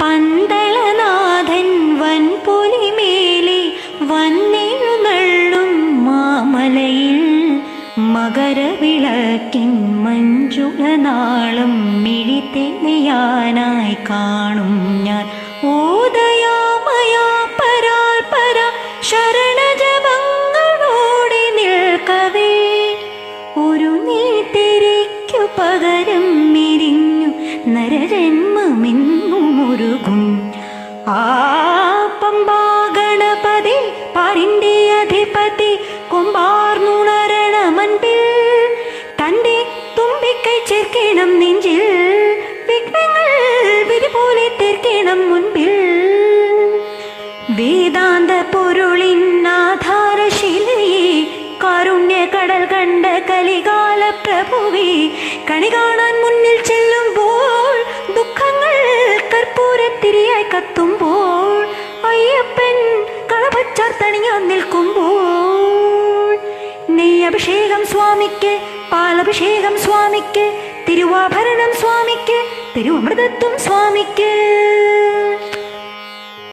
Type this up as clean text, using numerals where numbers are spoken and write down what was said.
പന്തളനാഥൻ വൻപുലിമേലെ വന്നെഴുന്നള്ളും മാമലയിൽ മകരവിളക്കിൻ മഞ്ജുളനാളം മിഴിതെളിയാനായി കാണും ഞാൻ. ഓദയാമയാ പരാൽ പര ശരണജപങ്ങളോടെ നിൽക്കവേ ഒരു നീട്ടിരിക്കു പകരം മിരിഞ്ഞു നരജന്മമെന്നും മുരുകും. ആ പമ്പാ ഗണപതി പാരിന്റെ അധിപതി കൊമ്പാർന്നുണരണമൻപിൽ തന്റെ തുമ്പിക്കൈ ചേർക്കണം നെഞ്ചിൽ വിഘ്നങ്ങൾ വിധി പോലെ തീർക്കണം മുൻപിൽ. വേദാന്ത പൊരുളിൻ ആധാരശിലയെ കാരുണ്യ കടൽ കണ്ട കലികാല പ്രഭുവേ കണി കാണാൻ മുന്നിൽ ചെല്ലുമ്പോൾ ദുഃഖങ്ങൾ കർപ്പൂരത്തിരിയായി കത്തുമ്പോൾ അയ്യപ്പൻ കളപച്ചാർത്തണിയാൻ നിൽക്കുമ്പോൾ നെയ്യഭിഷേകം സ്വാമിക്ക്, പാലഭിഷേകം സ്വാമിക്ക്, തിരുവാഭരണം സ്വാമിക്ക്, തിരുവമൃതത്വം സ്വാമിക്ക്.